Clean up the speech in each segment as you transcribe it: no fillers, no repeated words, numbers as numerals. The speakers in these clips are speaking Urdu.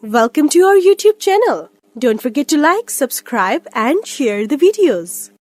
Welcome to our YouTube channel. Don't forget to like, subscribe and share the videos.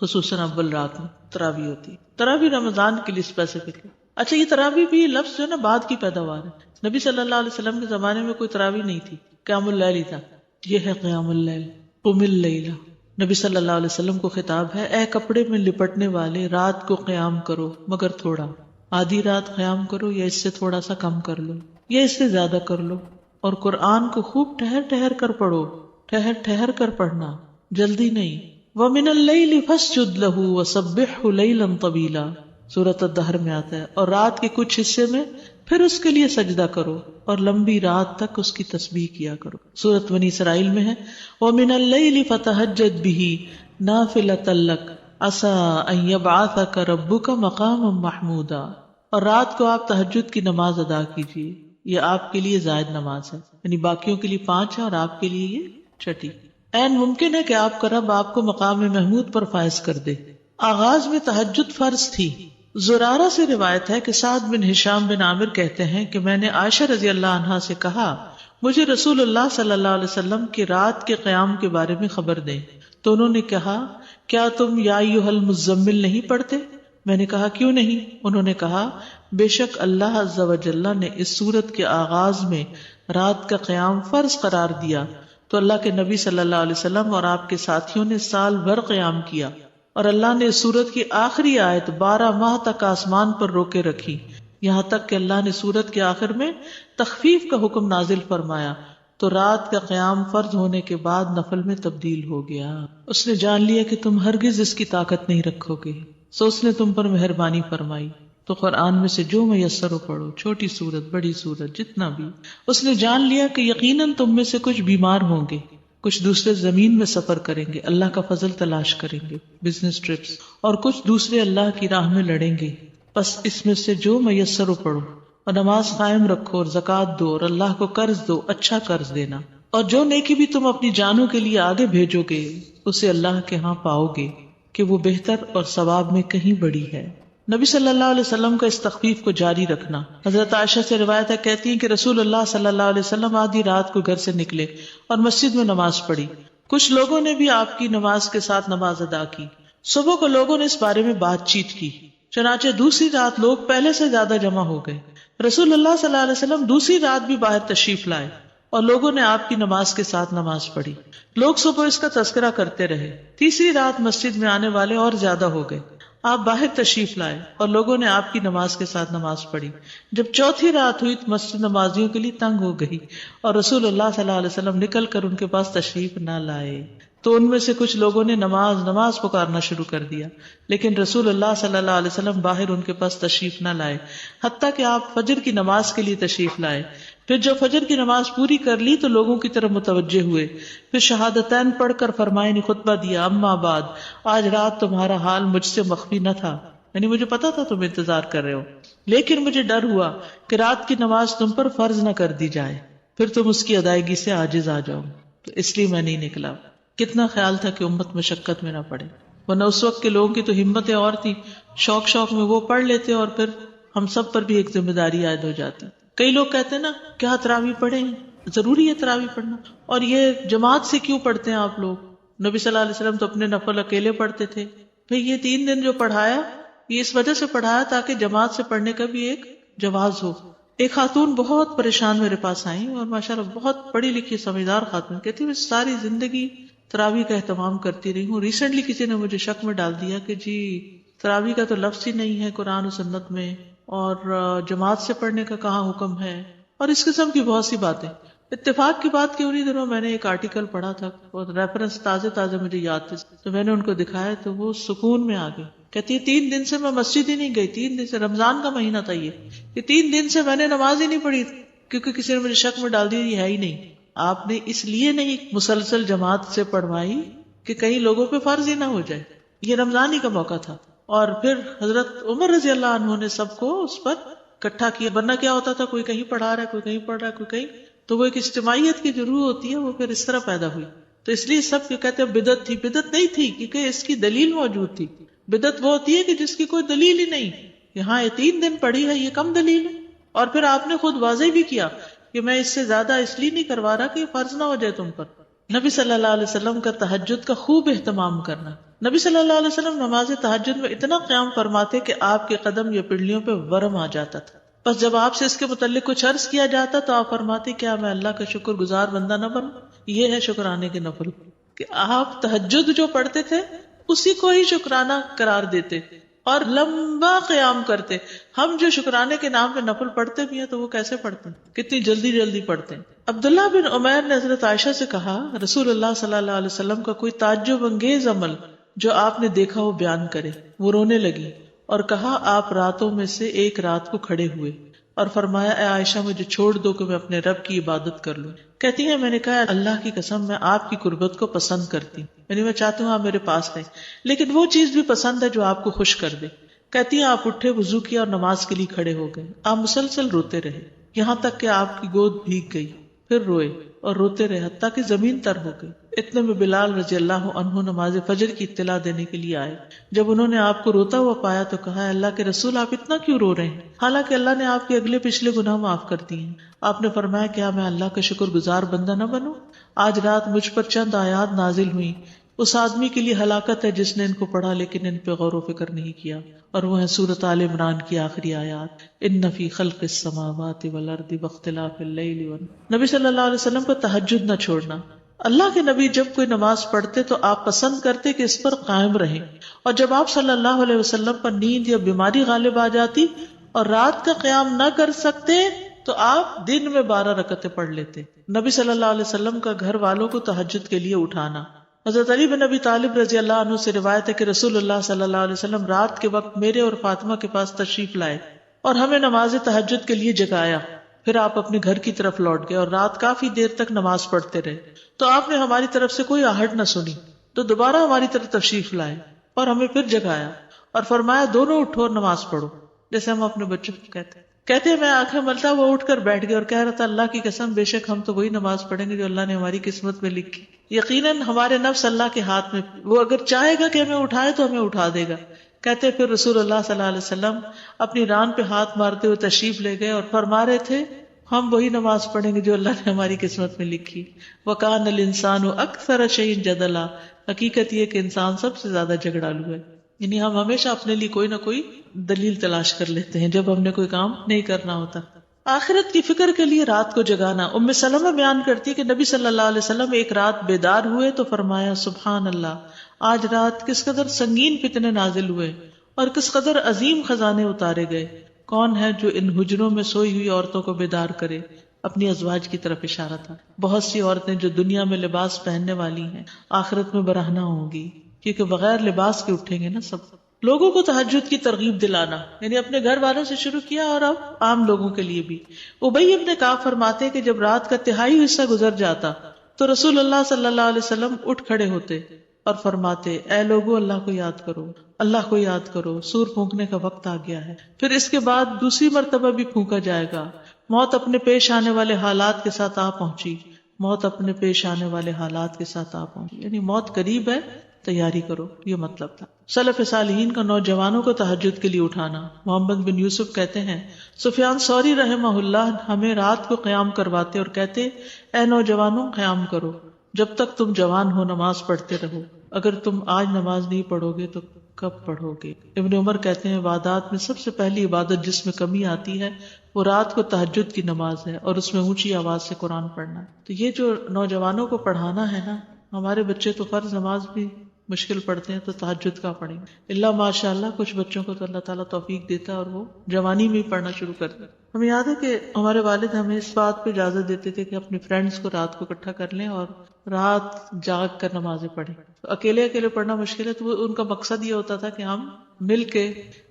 خصوصاً اول رات میں تراویح ہوتی ہے. تراویح رمضان کے لیے اسپیسیفک ہے. اچھا یہ تراویح بھی لفظ جو ہے نا بعد کی پیداوار ہے. نبی صلی اللہ علیہ وسلم کے زمانے میں کوئی تراویح نہیں تھی، قیام اللیل ہی تھا. یہ ہے قیام اللیل، قم اللیل. نبی صلی اللہ علیہ وسلم کو خطاب ہے، اے کپڑے میں لپٹنے والے رات کو قیام کرو مگر تھوڑا. آدھی رات قیام کرو یا اس سے تھوڑا سا کم کر لو یا اس سے زیادہ کر لو. اور قرآن کو خوب ٹھہر ٹھہر کر پڑھو، ٹھہر ٹھہر کر پڑھنا، جلدی نہیں. وَمِنَ اللَّيْلِ فَاسْجُدْ لَهُ وَسَبِّحْهُ لَيْلًا طَوِيلًا سورۃ الدہر میں آتا ہے. اور رات کے کچھ حصے میں پھر اس کے لیے سجدہ کرو اور لمبی رات تک اس کی تسبیح کیا کرو. سورۃ بنی اسرائیل میں ہے وَمِنَ اللَّيْلِ فَتَهَجَّدْ بِهِ نَافِلَةً لَكَ عَسَىٰ أَن يَبْعَثَكَ رَبُّكَ مَقَامًا مَحْمُودًا. اور رات کو آپ تہجد کی نماز ادا کیجیے، یہ آپ کے لیے زائد نماز ہے، یعنی باقیوں کے لیے 5 ہے اور آپ کے لیے یہ چھٹی. این ممکن ہے کہ آپ کا رب آپ کو مقام محمود پر فائز کر دے. آغاز میں تہجد فرض تھی. زرارہ سے روایت ہے کہ سعد بن ہشام بن عامر کہتے ہیں کہ میں نے عائشہ رضی اللہ عنہا سے کہا مجھے رسول اللہ صلی اللہ علیہ وسلم کی رات کے قیام کے بارے میں خبر دیں. تو انہوں نے کہا کیا تم یا ایھا المزمل نہیں پڑھتے؟ میں نے کہا کیوں نہیں؟ انہوں نے کہا بے شک اللہ عز و جل نے اس سورت کے آغاز میں رات کا قیام فرض قرار دیا تو اللہ کے نبی صلی اللہ علیہ وسلم اور آپ کے ساتھیوں نے سال بھر قیام کیا، اور اللہ نے اس سورت کی آخری آیت 12 ماہ تک آسمان پر روکے رکھی، یہاں تک کہ اللہ نے سورت کے آخر میں تخفیف کا حکم نازل فرمایا تو رات کا قیام فرض ہونے کے بعد نفل میں تبدیل ہو گیا. اس نے جان لیا کہ تم ہرگز اس کی طاقت نہیں رکھو گے، سو اس نے تم پر مہربانی فرمائی تو قرآن میں سے جو میسر ہو پڑھو، چھوٹی سورت بڑی سورت جتنا بھی. اس نے جان لیا کہ یقیناً تم میں سے کچھ بیمار ہوں گے، کچھ دوسرے زمین میں سفر کریں گے، اللہ کا فضل تلاش کریں گے، بزنس ٹرپس، اور کچھ دوسرے اللہ کی راہ میں لڑیں گے. بس اس میں سے جو میسر ہو پڑھو اور نماز قائم رکھو اور زکوٰۃ دو اور اللہ کو قرض دو، اچھا قرض دینا. اور جو نیکی بھی تم اپنی جانوں کے لیے آگے بھیجو گے اسے اللہ کے ہاں پاؤ گے کہ وہ بہتر اور ثواب میں کہیں بڑی ہے. نبی صلی اللہ علیہ وسلم کا اس تخفیف کو جاری رکھنا. حضرت عائشہ سے روایت ہے، کہتی ہیں کہ رسول اللہ صلی اللہ علیہ وسلم آدھی رات کو گھر سے نکلے اور مسجد میں نماز پڑھی. کچھ لوگوں نے بھی آپ کی نماز کے ساتھ نماز ادا کی. صبح کو لوگوں نے اس بارے میں بات چیت کی، چنانچہ دوسری رات لوگ پہلے سے زیادہ جمع ہو گئے. رسول اللہ صلی اللہ علیہ وسلم دوسری رات بھی باہر تشریف لائے اور لوگوں نے آپ کی نماز کے ساتھ نماز پڑھی. لوگ صبح اس کا تذکرہ کرتے رہے. تیسری رات مسجد میں آنے والے اور زیادہ ہو گئے. آپ باہر تشریف لائے اور لوگوں نے آپ کی نماز کے ساتھ نماز پڑھی. جب چوتھی رات ہوئی تو مسجد نمازیوں کے لیے تنگ ہو گئی اور رسول اللہ صلی اللہ علیہ وسلم نکل کر ان کے پاس تشریف نہ لائے. تو ان میں سے کچھ لوگوں نے نماز پکارنا شروع کر دیا، لیکن رسول اللہ صلی اللہ علیہ وسلم باہر ان کے پاس تشریف نہ لائے حتیٰ کہ آپ فجر کی نماز کے لیے تشریف لائے. پھر جب فجر کی نماز پوری کر لی تو لوگوں کی طرف متوجہ ہوئے. پھر شہادتین پڑھ کر فرمائے نے خطبہ دیا، اما بعد، آج رات تمہارا حال مجھ سے مخفی نہ تھا، یعنی مجھے پتا تھا تم انتظار کر رہے ہو، لیکن مجھے ڈر ہوا کہ رات کی نماز تم پر فرض نہ کر دی جائے، پھر تم اس کی ادائیگی سے عاجز آ جاؤ، تو اس لیے میں نہیں نکلا. کتنا خیال تھا کہ امت مشقت میں نہ پڑے، ورنہ اس وقت کے لوگوں کی تو ہمتیں اور تھی، شوق میں وہ پڑھ لیتے اور پھر ہم سب پر بھی ایک ذمہ داری عائد ہو جاتی. کئی لوگ کہتے ہیں نا کیا تراویح پڑھیں، ضروری ہے تراویح پڑھنا، اور یہ جماعت سے کیوں پڑھتے ہیں آپ لوگ؟ نبی صلی اللہ علیہ وسلم تو اپنے نفل اکیلے پڑھتے تھے. بھئی یہ 3 دن جو پڑھایا یہ اس وجہ سے پڑھایا تاکہ جماعت سے پڑھنے کا بھی ایک جواز ہو. ایک خاتون بہت پریشان میرے پاس آئیں اور ماشاءاللہ بہت پڑھی لکھی سمجھدار خاتون، کہتی میں ساری زندگی تراویح کا اہتمام کرتی رہی ہوں، ریسنٹلی کسی نے مجھے شک میں ڈال دیا کہ جی تراویح کا تو لفظ ہی نہیں ہے قرآن و سنت میں، اور جماعت سے پڑھنے کا کہاں حکم ہے، اور اس قسم کی بہت سی باتیں. اتفاق کی بات کہ انہی دنوں میں نے ایک آرٹیکل پڑھا تھا اور ریفرنس تازے مجھے یاد تھے، تو میں نے ان کو دکھایا تو وہ سکون میں آ گئی. کہتی ہے 3 دن سے میں مسجد ہی نہیں گئی، 3 دن سے، رمضان کا مہینہ تھا یہ 3 دن سے میں نے نماز ہی نہیں پڑھی کیونکہ کسی نے مجھے شک میں ڈال دیا یہ ہے ہی نہیں. آپ نے اس لیے نہیں مسلسل جماعت سے پڑھوائی کہ کئی لوگوں پہ فرض ہی نہ ہو جائے، یہ رمضان ہی کا موقع تھا. اور پھر حضرت عمر رضی اللہ عنہ نے سب کو اس پر اکٹھا کیا، ورنہ کیا ہوتا تھا کوئی کہیں پڑھا رہا ہے، کوئی کہیں پڑھ رہا ہے، کوئی کہیں، تو وہ ایک اجتماعیت کی جو روح ہوتی ہے وہ پھر اس طرح پیدا ہوئی. تو اس لیے سب کہتے ہیں بدعت تھی، بدعت نہیں تھی کیونکہ اس کی دلیل موجود تھی. بدعت وہ ہوتی ہے کہ جس کی کوئی دلیل ہی نہیں، یہاں یہ 3 دن پڑھی ہے یہ کم دلیل ہے. اور پھر آپ نے خود واضح بھی کیا کہ میں اس سے زیادہ اس لیے نہیں کروا رہا کہ فرض نہ ہو جائے تم پر. نبی صلی اللہ علیہ وسلم کا تہجد کا خوب اہتمام کرنا. نبی صلی اللہ علیہ وسلم نماز تہجد میں اتنا قیام فرماتے کہ آپ کے قدم یا پنڈلیوں پہ ورم آ جاتا تھا. بس جب آپ سے اس کے متعلق کچھ عرض کیا جاتا تو آپ فرماتے کیا میں اللہ کا شکر گزار بندہ نہ بنوں. یہ ہے شکرانے کے نفل کہ آپ تہجد جو پڑھتے تھے اسی کو ہی شکرانہ قرار دیتے اور لمبا قیام کرتے. ہم جو شکرانے کے نام پہ نفل پڑھتے بھی ہیں تو وہ کیسے پڑھتے ہیں, کتنی جلدی جلدی پڑھتے ہیں. عبداللہ بن عمیر نے حضرت عائشہ سے کہا رسول اللہ صلی اللہ علیہ وسلم کا کوئی تعجب انگیز عمل جو آپ نے دیکھا وہ بیان کرے. وہ رونے لگی اور کہا آپ راتوں میں سے ایک رات کو کھڑے ہوئے اور فرمایا اے عائشہ مجھے چھوڑ دو کہ میں اپنے رب کی عبادت کر لوں. کہتی ہیں میں نے کہا اللہ کی قسم میں آپ کی قربت کو پسند کرتی ہوں, یعنی میں چاہتی ہوں آپ میرے پاس رہیں, لیکن وہ چیز بھی پسند ہے جو آپ کو خوش کر دے. کہتی ہیں آپ اٹھے, وضو کیا اور نماز کے لیے کھڑے ہو گئے. آپ مسلسل روتے رہے یہاں تک کہ آپ کی گود بھیگ گئی, پھر روئے اور روتے رہے حتیٰ کہ زمین تر ہو گئی. اتنے میں بلال رضی اللہ عنہ نماز فجر کی اطلاع دینے کے لیے آئے. جب انہوں نے آپ کو روتا ہوا پایا تو کہا اللہ کے رسول آپ اتنا کیوں رو رہے ہیں, حالانکہ اللہ نے آپ کے اگلے پچھلے گناہ معاف کر دیے ہیں. آپ نے فرمایا کیا میں اللہ کا شکر گزار بندہ نہ بنوں. آج رات مجھ پر چند آیات نازل ہوئی, اس آدمی کے لیے ہلاکت ہے جس نے ان کو پڑھا لیکن ان پہ غور و فکر نہیں کیا, اور وہ ہے سورۃ آل عمران کی آخری آیات ان فی خلق السماوات والارض واختلاف اللیل والنہار. نبی صلی اللہ علیہ وسلم کو تہجد نہ چھوڑنا. اللہ کے نبی جب کوئی نماز پڑھتے تو آپ پسند کرتے کہ اس پر قائم رہیں, اور جب آپ صلی اللہ علیہ وسلم پر نیند یا بیماری غالب آ جاتی اور رات کا قیام نہ کر سکتے تو آپ دن میں 12 رکعتیں پڑھ لیتے. نبی صلی اللہ علیہ وسلم کا گھر والوں کو تہجد کے لیے اٹھانا. حضرت علی بن ابی طالب رضی اللہ عنہ سے روایت ہے کہ رسول اللہ صلی اللہ علیہ وسلم رات کے وقت میرے اور فاطمہ کے پاس تشریف لائے اور ہمیں نماز تہجد کے لیے جگایا. پھر آپ اپنے گھر کی طرف لوٹ گئے اور رات کافی دیر تک نماز پڑھتے رہے. تو آپ نے ہماری طرف سے کوئی آہٹ نہ سنی تو دوبارہ ہماری طرف تشریف لائے اور ہمیں پھر جگایا اور فرمایا دونوں اٹھو اور نماز پڑھو, جیسے ہم اپنے بچوں کو کہتے ہیں. میں آنکھیں ملتا وہ اٹھ کر بیٹھ گیا اور کہہ رہا تھا اللہ کی قسم بے شک ہم تو وہی نماز پڑھیں گے جو اللہ نے ہماری قسمت میں لکھی. یقیناً ہمارے نفس اللہ کے ہاتھ میں, وہ اگر چاہے گا کہ ہمیں اٹھائے تو ہمیں اٹھا دے گا. کہتے پھر رسول اللہ صلی اللہ علیہ وسلم اپنی ران پہ ہاتھ مارتے ہوئے تشریف لے گئے اور فرما رہے تھے ہم وہی نماز پڑھیں گے جو اللہ نے ہماری قسمت میں لکھی. وَكَانَ الْإِنسَانُ أَكْثَرَ شَيْءٍ جَدَلًا. حقیقت یہ کہ انسان سب سے زیادہ جھگڑالو ہے, یعنی ہم ہمیشہ اپنے لیے کوئی نہ کوئی دلیل تلاش کر لیتے ہیں جب ہم نے کوئی کام نہیں کرنا ہوتا. آخرت کی فکر کے لیے رات کو جگانا. ام سلمہ بیان کرتی ہے کہ نبی صلی اللہ علیہ وسلم ایک رات بیدار ہوئے تو فرمایا سبحان اللہ, آج رات کس قدر سنگین فتنے نازل ہوئے اور کس قدر عظیم خزانے اتارے گئے. کون ہے جو ان حجروں میں سوئی ہوئی عورتوں کو بیدار کرے. اپنی ازواج کی طرف اشارہ تھا. بہت سی عورتیں جو دنیا میں لباس پہننے والی ہیں آخرت میں برہنہ ہوں گی, کیونکہ بغیر لباس کے اٹھیں گے نا سب. لوگوں کو تہجد کی ترغیب دلانا, یعنی اپنے گھر والوں سے شروع کیا اور اب عام لوگوں کے لیے بھی. ابی ابن کعب فرماتے کہ جب رات کا تہائی حصہ گزر جاتا تو رسول اللہ صلی اللہ علیہ وسلم اٹھ کھڑے ہوتے اور فرماتے اے لوگو اللہ کو یاد کرو, اللہ کو یاد کرو, سور پھونکنے کا وقت آ گیا ہے. پھر اس کے بعد دوسری مرتبہ بھی پھونکا جائے گا. موت اپنے پیش آنے والے حالات کے ساتھ آ پہنچی, موت اپنے پیش آنے والے حالات کے ساتھ آ پہنچی, یعنی موت قریب ہے, تیاری کرو, یہ مطلب تھا. سلف صالحین کا نوجوانوں کو تہجد کے لیے اٹھانا. محمد بن یوسف کہتے ہیں سفیان ثوری رحمہ اللہ ہمیں رات کو قیام کرواتے اور کہتے اے نوجوانوں قیام کرو, جب تک تم جوان ہو نماز پڑھتے رہو, اگر تم آج نماز نہیں پڑھو گے تو کب پڑھو گے. ابن عمر کہتے ہیں عبادات میں سب سے پہلی عبادت جس میں کمی آتی ہے وہ رات کو تہجد کی نماز ہے اور اس میں اونچی آواز سے قرآن پڑھنا ہے. تو یہ جو نوجوانوں کو پڑھانا ہے نا, ہمارے بچے تو فرض نماز بھی مشکل پڑھتے ہیں تو تہجد کا پڑھیں گے. اللہ ماشاء اللہ کچھ بچوں کو تو اللہ تعالیٰ توفیق دیتا ہے اور وہ جوانی میں ہی پڑھنا شروع کرتے ہیں. ہمیں یاد ہے کہ ہمارے والد ہمیں اس بات پہ اجازت دیتے تھے کہ اپنے فرینڈز کو رات کو اکٹھا کر لیں اور رات جاگ کر نمازیں پڑھیں. اکیلے اکیلے پڑھنا مشکل ہے, تو وہ ان کا مقصد یہ ہوتا تھا کہ ہم مل کے,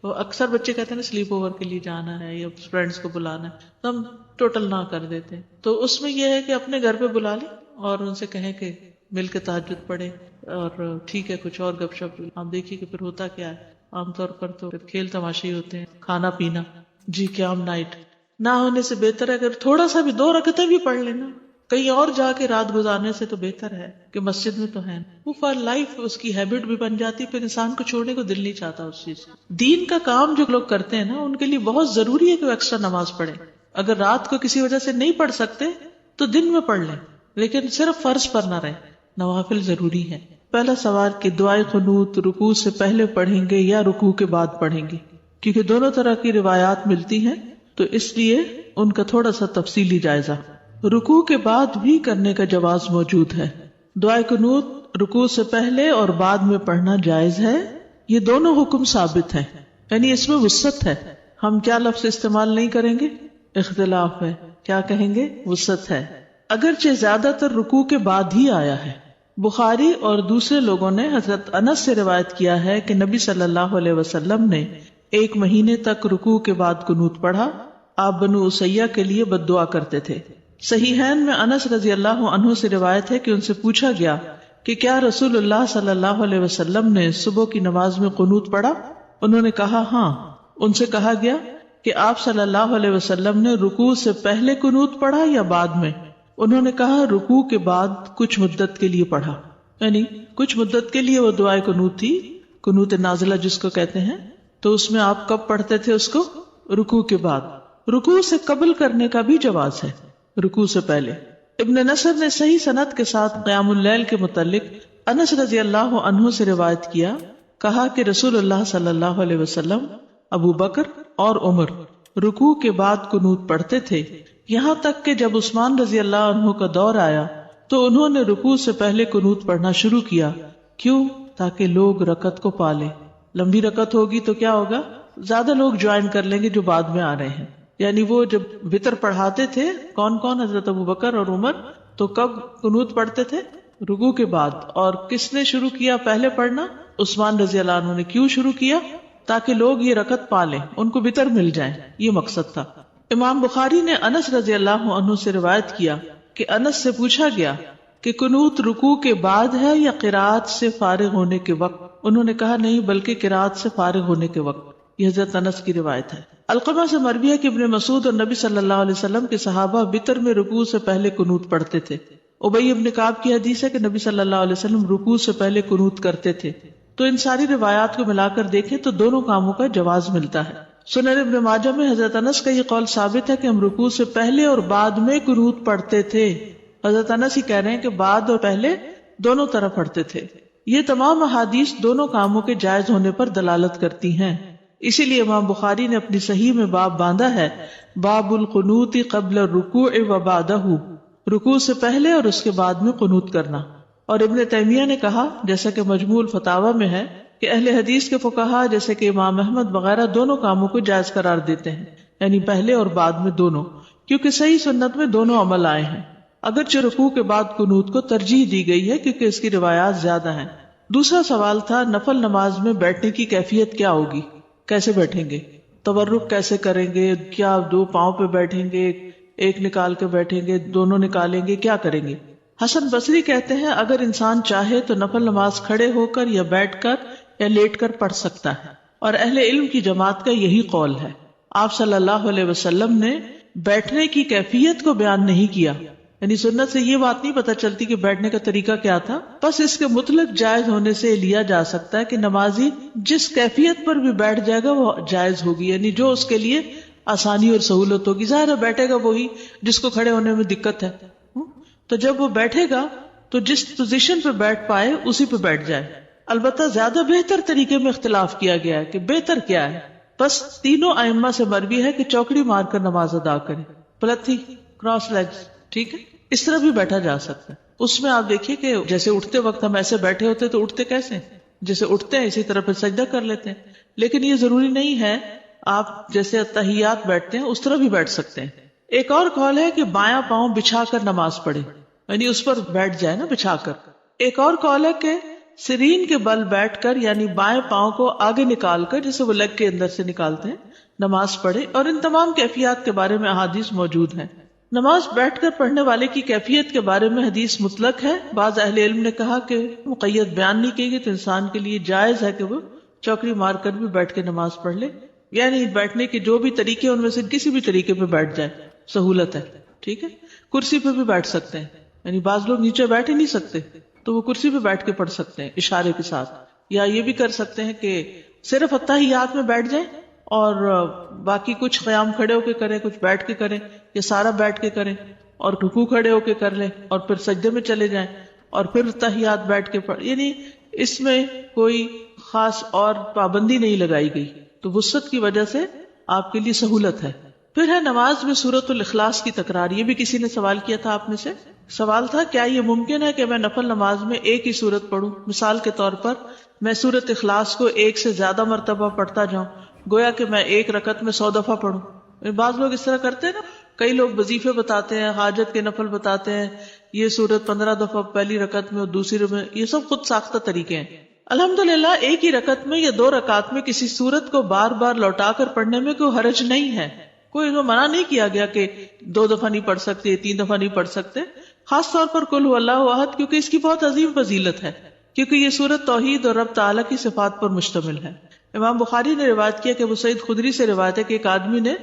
وہ اکثر بچے کہتے ہیں نا سلیپ اوور کے لیے جانا ہے یا فرینڈز کو بلانا ہے, تو ہم ٹوٹل نہ کر دیتے ہیں. تو اس میں یہ ہے کہ اپنے گھر پہ بلا لیں اور ان سے کہیں کہ مل کے تہجد پڑھے, اور ٹھیک ہے کچھ اور گپ شپ. آپ دیکھیے کہ پھر ہوتا کیا ہے, عام طور پر تو کھیل تماشے ہی ہوتے ہیں, کھانا پینا, جی قیام نائٹ نہ ہونے سے بہتر ہے اگر تھوڑا سا بھی 2 رکعتیں بھی پڑھ لینا. کہیں اور جا کے رات گزارنے سے تو بہتر ہے کہ مسجد میں تو ہے. وہ فار لائف اس کی ہیبٹ بھی بن جاتی, پھر انسان کو چھوڑنے کو دل نہیں چاہتا اس چیز. دین کا کام جو لوگ کرتے ہیں نا ان کے لیے بہت ضروری ہے کہ وہ ایکسٹرا نماز پڑھیں. اگر رات کو کسی وجہ سے نہیں پڑھ سکتے تو دن میں پڑھ لیں, لیکن صرف فرض پر نہ رہے, نوافل ضروری ہے. پہلا سوال کہ دعائے قنوت رکوع سے پہلے پڑھیں گے یا رکوع کے بعد پڑھیں گے، کیونکہ دونوں طرح کی روایات ملتی ہیں تو اس لیے ان کا تھوڑا سا تفصیلی جائزہ۔ رکوع کے بعد بھی کرنے کا جواز موجود ہے۔ دعائے قنوت رکوع سے پہلے اور بعد میں پڑھنا جائز ہے، یہ دونوں حکم ثابت ہیں، یعنی اس میں وسعت ہے۔ ہم کیا لفظ استعمال نہیں کریں گے؟ اختلاف ہے، کیا کہیں گے؟ وسعت ہے، اگرچہ زیادہ تر رکوع کے بعد ہی آیا ہے۔ بخاری اور دوسرے لوگوں نے حضرت انس سے روایت کیا ہے کہ نبی صلی اللہ علیہ وسلم نے 1 مہینے تک رکوع کے بعد قنوت پڑھا۔ آپ بنو اسیہ کے لیے بد دعا کرتے تھے۔ صحیحین میں انس رضی اللہ عنہ سے روایت ہے کہ ان سے پوچھا گیا کہ کیا رسول اللہ صلی اللہ علیہ وسلم نے صبح کی نماز میں قنوت پڑھا؟ انہوں نے کہا ہاں۔ ان سے کہا گیا کہ آپ صلی اللہ علیہ وسلم نے رکوع سے پہلے قنوت پڑھا یا بعد میں؟ انہوں نے کہا رکوع کے بعد کچھ مدت کے لیے پڑھا، یعنی کچھ مدت کے لیے وہ دعائے قنوت تھی، قنوت نازلہ جس کو کہتے ہیں۔ تو اس میں آپ کب پڑھتے تھے اس کو؟ رکوع کے بعد۔ رکوع سے قبل کرنے کا بھی جواز ہے، رکوع سے پہلے۔ ابن نصر نے صحیح سند کے ساتھ قیام اللیل کے متعلق انس رضی اللہ عنہ سے روایت کیا، کہا کہ رسول اللہ صلی اللہ علیہ وسلم، ابو بکر اور عمر رکوع کے بعد قنوت پڑھتے تھے، یہاں تک کہ جب عثمان رضی اللہ عنہ کا دور آیا تو انہوں نے رکوع سے پہلے قنوت پڑھنا شروع کیا۔ کیوں؟ تاکہ لوگ رکعت کو پالیں۔ لمبی رکعت ہوگی تو کیا ہوگا؟ زیادہ لوگ جوائن کر لیں گے جو بعد میں آ رہے ہیں۔ یعنی وہ جب وتر پڑھاتے تھے کون کون؟ حضرت ابو بکر اور عمر، تو کب قنوت پڑھتے تھے؟ رکوع کے بعد۔ اور کس نے شروع کیا پہلے پڑھنا؟ عثمان رضی اللہ عنہ نے۔ کیوں شروع کیا؟ تاکہ لوگ یہ رکعت پالیں، ان کو وتر مل جائے، یہ مقصد تھا۔ امام بخاری نے انس رضی اللہ عنہ سے روایت کیا کہ انس سے پوچھا گیا کہ قنوت رکوع کے بعد ہے یا قرات سے فارغ ہونے کے وقت؟ انہوں نے کہا نہیں، بلکہ قرات سے فارغ ہونے کے وقت۔ یہ حضرت انس کی روایت ہے۔ علقمہ سے مروی ہے کہ ابن مسعود اور نبی صلی اللہ علیہ وسلم کے صحابہ وتر میں رکوع سے پہلے قنوت پڑھتے تھے۔ ابی ابن کعب کی حدیث ہے کہ نبی صلی اللہ علیہ وسلم رکوع سے پہلے قنوت کرتے تھے۔ تو ان ساری روایات کو ملا کر دیکھیں تو دونوں کاموں کا جواز ملتا ہے۔ سنن ابن ماجہ میں حضرت انس کا یہ قول ثابت ہے کہ ہم رکوع سے پہلے اور بعد میں قنوت پڑھتے تھے۔ حضرت انس ہی کہہ رہے ہیں کہ بعد اور پہلے دونوں طرح پڑھتے تھے۔ یہ تمام احادیث دونوں کاموں کے جائز ہونے پر دلالت کرتی ہیں۔ اسی لیے امام بخاری نے اپنی صحیح میں باب باندھا ہے، باب القنوت قبل الرکوع و بعدہ، رکوع سے پہلے اور اس کے بعد میں قنوت کرنا۔ اور ابن تیمیہ نے کہا، جیسا کہ مجموع الفتاوی میں ہے، کہ اہل حدیث کے فقہا جیسے کہ امام احمد وغیرہ دونوں کاموں کو جائز قرار دیتے ہیں، یعنی پہلے اور بعد میں دونوں، کیونکہ صحیح سنت میں دونوں عمل آئے ہیں۔ اگرچہ رکوع کے بعد قنوت کو ترجیح دی گئی ہے کیونکہ اس کی روایات زیادہ ہیں۔ دوسرا سوال تھا نفل نماز میں بیٹھنے کی کیفیت کیا ہوگی، کیسے بیٹھیں گے، تورک کیسے کریں گے، کیا 2 پاؤں پہ بیٹھیں گے، ایک نکال کے بیٹھیں گے، دونوں نکالیں گے، کیا کریں گے؟ حسن بصری کہتے ہیں اگر انسان چاہے تو نفل نماز کھڑے ہو کر یا بیٹھ کر یا لیٹ کر پڑھ سکتا ہے، اور اہل علم کی جماعت کا یہی قول ہے۔ آپ صلی اللہ علیہ وسلم نے بیٹھنے کی کیفیت کو بیان نہیں کیا، یعنی سنت سے یہ بات نہیں پتہ چلتی کہ بیٹھنے کا طریقہ کیا تھا، بس اس کے مطلق جائز ہونے سے لیا جا سکتا ہے کہ نمازی جس کیفیت پر بھی بیٹھ جائے گا وہ جائز ہوگی، یعنی جو اس کے لیے آسانی اور سہولت ہوگی۔ ظاہر ہے بیٹھے گا وہی جس کو کھڑے ہونے میں دقت ہے، تو جب وہ بیٹھے گا تو جس پوزیشن پہ بیٹھ پائے اسی پہ بیٹھ جائے۔ البتہ زیادہ بہتر طریقے میں اختلاف کیا گیا ہے کہ بہتر کیا ہے، بس تینوں ائمہ سے مروی ہے کہ چوکڑی مار کر نماز ادا کرے، پلتھی، کراس لیگز، ٹھیک ہے، اس طرح بھی بیٹھا جا سکتا ہے۔ اس میں آپ دیکھیے کہ جیسے اٹھتے وقت ہم ایسے بیٹھے ہوتے تو اٹھتے کیسے ہیں؟ جیسے اٹھتے ہیں اسی طرح پھر سجدہ کر لیتے ہیں، لیکن یہ ضروری نہیں ہے آپ جیسے تحیات بیٹھتے ہیں اس طرح بھی بیٹھ سکتے ہیں۔ ایک اور قول ہے کہ بایاں پاؤں بچھا کر نماز پڑھے، یعنی اس پر بیٹھ جائے نا بچھا کر۔ ایک اور قول ہے کہ سرین کے بل بیٹھ کر یعنی بائیں پاؤں کو آگے نکال کر جسے وہ لیگ کے اندر سے نکالتے ہیں نماز پڑھے، اور ان تمام کیفیات کے بارے میں احادیث موجود ہیں۔ نماز بیٹھ کر پڑھنے والے کی کیفیت کے بارے میں حدیث مطلق ہے، بعض اہل علم نے کہا کہ مقید بیان نہیں کی گئی تو انسان کے لیے جائز ہے کہ وہ چوکڑی مار کر بھی بیٹھ کے نماز پڑھ لے، یعنی بیٹھنے کے جو بھی طریقے ان میں سے کسی بھی طریقے پہ بیٹھ جائے، سہولت ہے، ٹھیک ہے۔ کرسی پہ بھی بیٹھ سکتے ہیں، یعنی بعض لوگ نیچے بیٹھ ہی نہیں سکتے تو وہ کرسی پہ بیٹھ کے پڑھ سکتے ہیں اشارے کے ساتھ، یا یہ بھی کر سکتے ہیں کہ صرف اتحیات میں بیٹھ جائیں اور باقی کچھ قیام کھڑے ہو کے کریں، کچھ بیٹھ کے کریں، یا سارا بیٹھ کے کریں اور رکوع کھڑے ہو کے کر لیں اور پھر سجدے میں چلے جائیں۔ اور پھر تحیات بیٹھ کے پڑھ، یعنی اس میں کوئی خاص اور پابندی نہیں لگائی گئی، تو وسعت کی وجہ سے آپ کے لیے سہولت ہے۔ پھر ہے نماز میں سورۃ الاخلاص کی تکرار، یہ بھی کسی نے سوال کیا تھا آپ میں سے۔ سوال تھا کیا یہ ممکن ہے کہ میں نفل نماز میں ایک ہی سورت پڑھوں؟ مثال کے طور پر میں سورۃ اخلاص کو ایک سے زیادہ مرتبہ پڑھتا جاؤں، گویا کہ میں ایک رکعت میں 100 دفعہ پڑھوں۔ بعض لوگ اس طرح کرتے ہیں نا، کئی لوگ وظیفے بتاتے ہیں، حاجت کے نفل بتاتے ہیں، یہ سورت 15 دفعہ پہلی رکعت میں اور دوسری میں، یہ سب خود ساختہ طریقے ہیں۔ الحمدللہ ایک ہی رکعت میں یا 2 رکعت میں کسی سورت کو بار بار لوٹا کر پڑھنے میں کوئی حرج نہیں ہے، کوئی منع نہیں کیا گیا کہ 2 دفعہ نہیں پڑھ سکتے، 3 دفعہ نہیں پڑھ سکتے۔ خاص طور پر قل هو اللہ احد، کیونکہ اس کی بہت عظیم فضیلت ہے، کیونکہ یہ سورت توحید اور رب تعالیٰ کی صفات پر مشتمل ہے۔ امام بخاری نے روایت کیا کہ ابو سعید خدری سے روایت ہے کہ ایک آدمی نے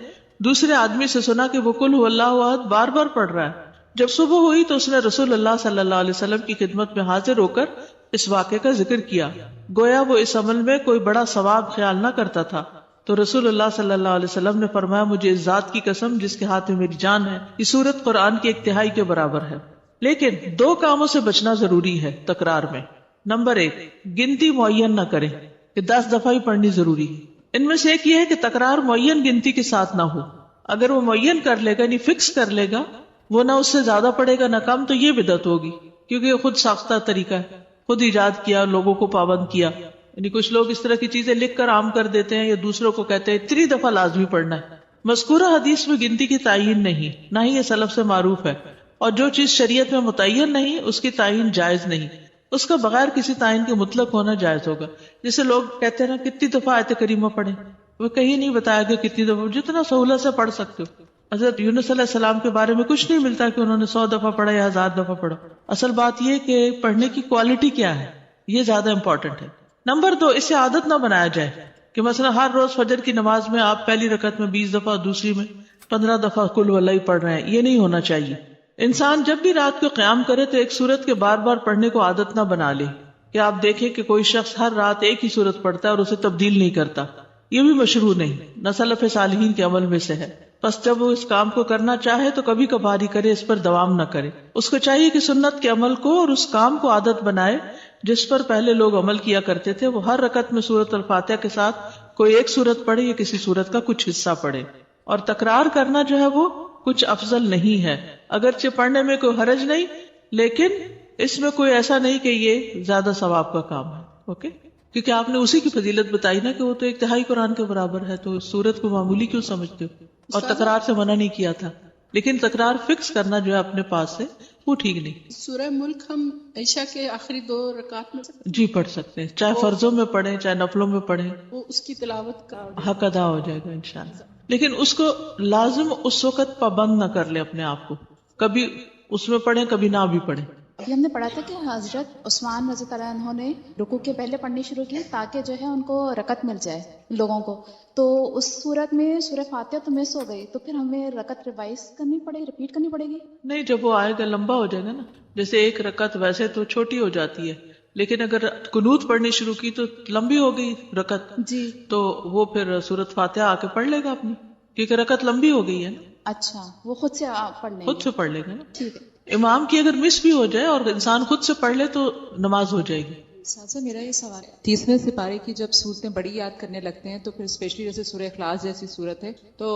دوسرے آدمی سے سنا کہ وہ قل هو اللہ احد بار بار پڑھ رہا ہے۔ جب صبح ہوئی تو اس نے رسول اللہ صلی اللہ علیہ وسلم کی خدمت میں حاضر ہو کر اس واقعے کا ذکر کیا، گویا وہ اس عمل میں کوئی بڑا ثواب خیال نہ کرتا تھا۔ تو رسول اللہ صلی اللہ علیہ وسلم نے فرمایا مجھے اس ذات کی قسم جس کے ہاتھ میں میری جان ہے، یہ سورت قرآن کی 1/3 کے برابر ہے۔ لیکن 2 کاموں سے بچنا ضروری ہے تکرار میں۔ نمبر 1، گنتی معین نہ کریں کہ 10 دفعہ ہی پڑھنی ضروری ہے۔ ان میں سے ایک یہ ہے کہ تکرار معین گنتی کے ساتھ نہ ہو۔ اگر وہ معین کر لے گا یعنی فکس کر لے گا، وہ نہ اس سے زیادہ پڑھے گا نہ کم، تو یہ بدعت ہوگی، کیونکہ یہ خود ساختہ طریقہ ہے، خود ایجاد کیا، لوگوں کو پابند کیا۔ یعنی کچھ لوگ اس طرح کی چیزیں لکھ کر عام کر دیتے ہیں یا دوسروں کو کہتے ہیں 3 دفعہ لازمی پڑھنا ہے۔ مذکورہ حدیث میں گنتی کی تعین نہیں، نہ ہی یہ سلف سے معروف ہے، اور جو چیز شریعت میں متعین نہیں اس کی تعین جائز نہیں، اس کا بغیر کسی تعین کے مطلق ہونا جائز ہوگا۔ جیسے لوگ کہتے ہیں نا کتنی دفعہ آیت کریمہ پڑھیں، وہ کہیں نہیں بتایا گیا کتنی دفعہ، جتنا سہولت سے پڑھ سکتے ہو۔ حضرت یونس علیہ السلام کے بارے میں کچھ نہیں ملتا کہ انہوں نے 100 دفعہ پڑھا یا 1000 دفعہ پڑھا۔ اصل بات یہ کہ پڑھنے کی کوالٹی کیا ہے، یہ زیادہ امپورٹنٹ ہے۔ نمبر 2، اسے عادت نہ بنایا جائے کہ مثلا ہر روز فجر کی نماز میں آپ پہلی رکعت میں 20 دفعہ، دوسری میں 15 دفعہ قل هو اللہ پڑھ رہے ہیں، یہ نہیں ہونا چاہیے۔ انسان جب بھی رات کو قیام کرے تو ایک سورت کے بار بار پڑھنے کو عادت نہ بنا لے کہ آپ دیکھیں کہ کوئی شخص ہر رات ایک ہی سورت پڑھتا ہے اور اسے تبدیل نہیں کرتا، یہ بھی مشروع نہیں، نہ سلف صالحین کے عمل میں سے ہے۔ بس جب وہ اس کام کو کرنا چاہے تو کبھی کبھار ہی کرے، اس پر دوام نہ کرے۔ اس کو چاہیے کہ سنت کے عمل کو اور اس کام کو عادت بنائے جس پر پہلے لوگ عمل کیا کرتے تھے۔ وہ ہر رکعت میں سورۃ الفاتحہ کے ساتھ کوئی ایک سورت پڑھے یا کسی سورت کا کچھ حصہ پڑھے، اور تکرار کرنا جو ہے وہ کچھ افضل نہیں ہے، اگرچہ پڑھنے میں کوئی حرج نہیں، لیکن اس میں کوئی ایسا نہیں کہ یہ زیادہ ثواب کا کام ہے۔ اوکے، کیونکہ آپ نے اسی کی فضیلت بتائی نا کہ وہ تو 1/3 قرآن کے برابر ہے، تو سورت کو معمولی کیوں سمجھتے ہو؟ اور تکرار سے منع نہیں کیا تھا، لیکن تکرار فکس کرنا جو ہے اپنے پاس سے وہ ٹھیک نہیں۔ سورہ ملک ہم عشاء کے آخری 2 رکعت میں جی پڑھ سکتے ہیں، چاہے فرضوں میں پڑھیں چاہے نفلوں میں پڑھیں، وہ اس کی تلاوت کا حق ادا ہو جائے گا انشاءاللہ۔ لیکن اس کو لازم اس وقت پابند نہ کر لے اپنے آپ کو، کبھی اس میں پڑھیں کبھی نہ بھی پڑھیں۔ ابھی ہم نے پڑھا تھا کہ حضرت عثمان رضی اللہ عنہ نے رکوع کے پہلے پڑھنی شروع کی تاکہ جو ہے ان کو رکعت مل جائے لوگوں کو، تو اس صورت میں سورہ فاتحہ تو مس ہو گئی، تو پھر ہمیں رکعت ریوائز کرنی پڑے گی، ریپیٹ کرنی پڑے گی؟ نہیں، جب وہ آئے گا لمبا ہو جائے گا نا، جیسے ایک رکعت ویسے تو چھوٹی ہو جاتی ہے، لیکن اگر قنوت پڑھنی شروع کی تو لمبی ہو گئی رکعت، جی، تو وہ پھر سورۃ فاتحہ آ کے پڑھ لے گا اپنی، کیونکہ رکعت لمبی ہو گئی ہے نا، اچھا وہ خود سے پڑھ لیں گے، خود سے پڑھ لے گا نا۔ ٹھیک ہے۔ امام کی اگر مس بھی ہو جائے اور انسان خود سے پڑھ لے تو نماز ہو جائے گی۔ ساتھ میرا یہ سوال ہے، 30ویں سپارے کی جب صورتیں بڑی یاد کرنے لگتے ہیں تو پھر اسپیشلی جیسے سورہ اخلاص جیسی صورت ہے تو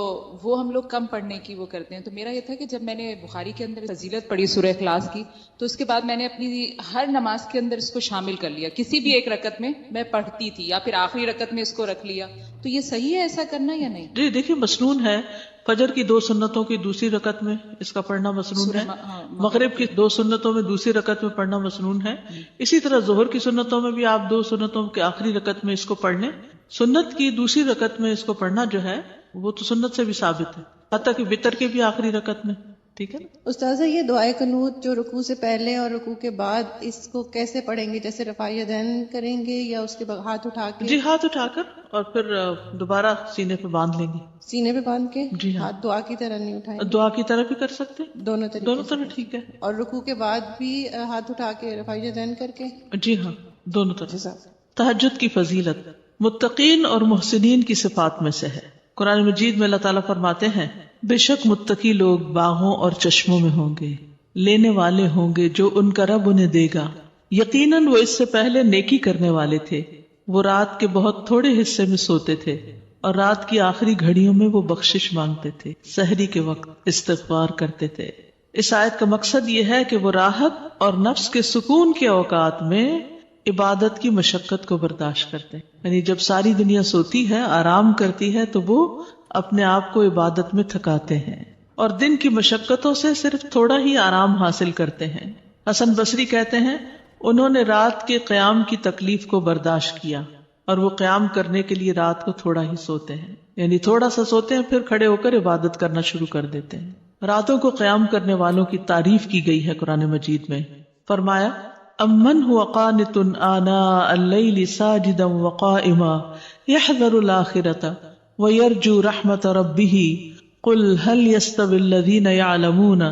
وہ ہم لوگ کم پڑھنے کی وہ کرتے ہیں، تو میرا یہ تھا کہ جب میں نے بخاری کے اندر فضیلت پڑھی سورہ اخلاص کی تو اس کے بعد میں نے اپنی ہر نماز کے اندر اس کو شامل کر لیا، کسی بھی ایک رکعت میں میں پڑھتی تھی یا پھر آخری رکعت میں اس کو رکھ لیا، تو یہ صحیح ہے ایسا کرنا یا نہیں؟ جی دیکھیے، مسنون ہے، فجر کی 2 سنتوں کی دوسری رکعت میں اس کا پڑھنا مسنون ہے، مغرب کی 2 سنتوں میں دوسری رکعت میں پڑھنا مسنون ہے، اسی طرح ظہر کی سنتوں میں بھی آپ 2 سنتوں کے آخری رکعت میں اس کو پڑھ لیں، سنت کی دوسری رکعت میں اس کو پڑھنا جو ہے وہ تو سنت سے بھی ثابت ہے، حتیٰ کہ وتر کے بھی آخری رکعت میں، ٹھیک ہے نا۔ استاذہ یہ دعائے قنوت جو رکوع سے پہلے اور رکوع کے بعد اس کو کیسے پڑھیں گے؟ جیسے رفع یدین کریں گے یا اس کے بعد ہاتھ اٹھا کے؟ جی ہاتھ اٹھا کر اور پھر دوبارہ سینے پہ باندھ لیں گے، سینے پہ باندھ کے؟ جی ہاں، ہاتھ دعا کی طرح نہیں اٹھائیں گے؟ دعا کی طرح بھی کر سکتے ہیں، دونوں طریقے دونوں سے؟ طرح ٹھیک ہے۔ اور رکوع کے بعد بھی ہاتھ اٹھا کے رفع یدین کر کے؟ جی ہاں، دونوں طرح۔ جزاک۔ تہجد کی فضیلت متقین اور محسنین کی صفات میں سے ہے۔ قرآن مجید میں اللہ تعالیٰ فرماتے ہیں، بے شک متقی لوگ باغوں اور چشموں میں ہوں گے، لینے والے ہوں گے جو ان کا رب انہیں دے گا. یقیناً وہ اس سے پہلے نیکی کرنے والے تھے. وہ رات کے بہت تھوڑے حصے میں سوتے تھے اور رات کی آخری گھڑیوں میں وہ بخشش مانگتے تھے. سحری کے وقت استغفار کرتے تھے. اس آیت کا مقصد یہ ہے کہ وہ راحت اور نفس کے سکون کے اوقات میں عبادت کی مشقت کو برداشت کرتے ہیں. یعنی جب ساری دنیا سوتی ہے، آرام کرتی ہے، تو وہ اپنے آپ کو عبادت میں تھکاتے ہیں اور دن کی مشقتوں سے صرف تھوڑا ہی آرام حاصل کرتے ہیں. حسن بصری کہتے ہیں انہوں نے رات کے قیام کی تکلیف کو برداشت کیا اور وہ قیام کرنے کے لیے رات کو تھوڑا ہی سوتے ہیں. یعنی تھوڑا سا سوتے ہیں پھر کھڑے ہو کر عبادت کرنا شروع کر دیتے ہیں. راتوں کو قیام کرنے والوں کی تعریف کی گئی ہے قرآن مجید میں. فرمایا امن هو قانت آناء الليل ساجدا وقائما يحذر الآخرة ويرجو رحمة ربه قل هل يستوي الذين يعلمون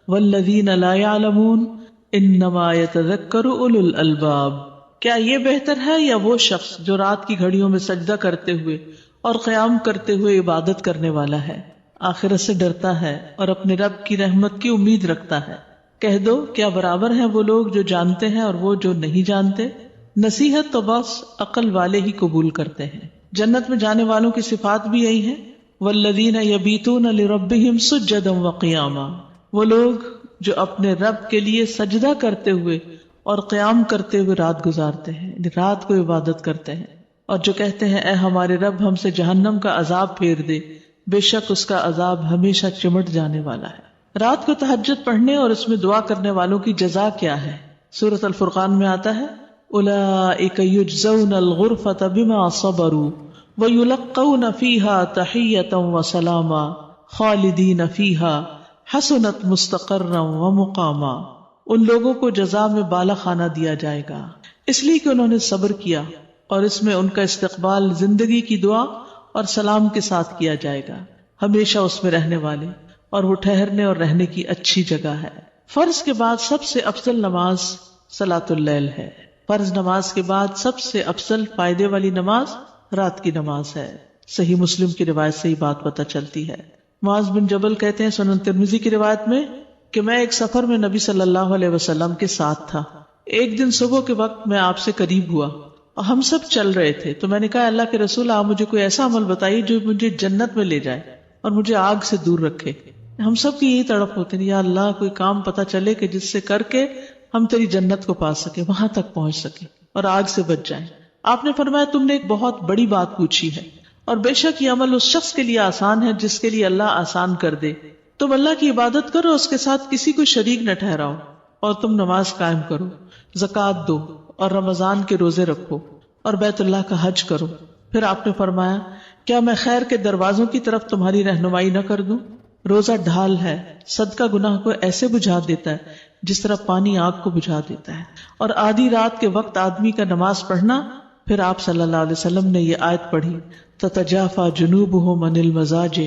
والذين لا يعلمون انما يتذكر اولو الالباب. کیا یہ بہتر ہے یا وہ شخص جو رات کی گھڑیوں میں سجدہ کرتے ہوئے اور قیام کرتے ہوئے عبادت کرنے والا ہے، آخرت سے ڈرتا ہے اور اپنے رب کی رحمت کی امید رکھتا ہے؟ کہہ دو کیا برابر ہیں وہ لوگ جو جانتے ہیں اور وہ جو نہیں جانتے؟ نصیحت تو بس عقل والے ہی قبول کرتے ہیں. جنت میں جانے والوں کی صفات بھی یہی ہیں. والذین یبیتون لربہم سجدا وقیاما. وہ لوگ جو اپنے رب کے لیے سجدہ کرتے ہوئے اور قیام کرتے ہوئے رات گزارتے ہیں، رات کو عبادت کرتے ہیں، اور جو کہتے ہیں اے ہمارے رب ہم سے جہنم کا عذاب پھیر دے، بے شک اس کا عذاب ہمیشہ چمٹ جانے والا ہے. رات کو تہجد پڑھنے اور اس میں دعا کرنے والوں کی جزا کیا ہے؟ سورۃ الفرقان میں آتا ہے اولئک یجزون الغرفۃ بما صبروا ویلقون فیہا تحیۃ وسلاما خالدین فیہا حسنت مستقرا ومقاما. ان لوگوں کو جزا میں بالا خانہ دیا جائے گا اس لیے کہ انہوں نے صبر کیا، اور اس میں ان کا استقبال زندگی کی دعا اور سلام کے ساتھ کیا جائے گا، ہمیشہ اس میں رہنے والے، اور وہ ٹھہرنے اور رہنے کی اچھی جگہ ہے. فرض کے بعد سب سے افضل نماز صلاۃ اللیل ہے. فرض نماز کے بعد سب سے افضل فائدے والی نماز رات کی نماز ہے. صحیح مسلم کی روایت سے ہی بات پتہ چلتی ہے. معاذ بن جبل کہتے ہیں سنن ترمذی کی روایت میں کہ میں ایک سفر میں نبی صلی اللہ علیہ وسلم کے ساتھ تھا. ایک دن صبح کے وقت میں آپ سے قریب ہوا اور ہم سب چل رہے تھے، تو میں نے کہا اللہ کے رسول آپ مجھے کوئی ایسا عمل بتائیے جو مجھے جنت میں لے جائے اور مجھے آگ سے دور رکھے. ہم سب کی یہی تڑپ ہوتے ہیں یا اللہ کوئی کام پتہ چلے کہ جس سے کر کے ہم تیری جنت کو پا سکیں، وہاں تک پہنچ سکیں اور آگ سے بچ جائیں. آپ نے فرمایا تم نے ایک بہت بڑی بات پوچھی ہے، اور بے شک یہ عمل اس شخص کے لیے آسان ہے جس کے لیے اللہ آسان کر دے. تم اللہ کی عبادت کرو، اس کے ساتھ کسی کو شریک نہ ٹھہراؤ، اور تم نماز قائم کرو، زکوٰۃ دو، اور رمضان کے روزے رکھو، اور بیت اللہ کا حج کرو. پھر آپ نے فرمایا کیا میں خیر کے دروازوں کی طرف تمہاری رہنمائی نہ کر دوں؟ روزہ ڈھال ہے، صدقہ گناہ کو ایسے بجھا دیتا ہے جس طرح پانی آگ کو بجھا دیتا ہے، اور آدھی رات کے وقت آدمی کا نماز پڑھنا. پھر آپ صلی اللہ علیہ وسلم نے یہ آیت پڑھی تتجافا جنوبہم عن المضاجع.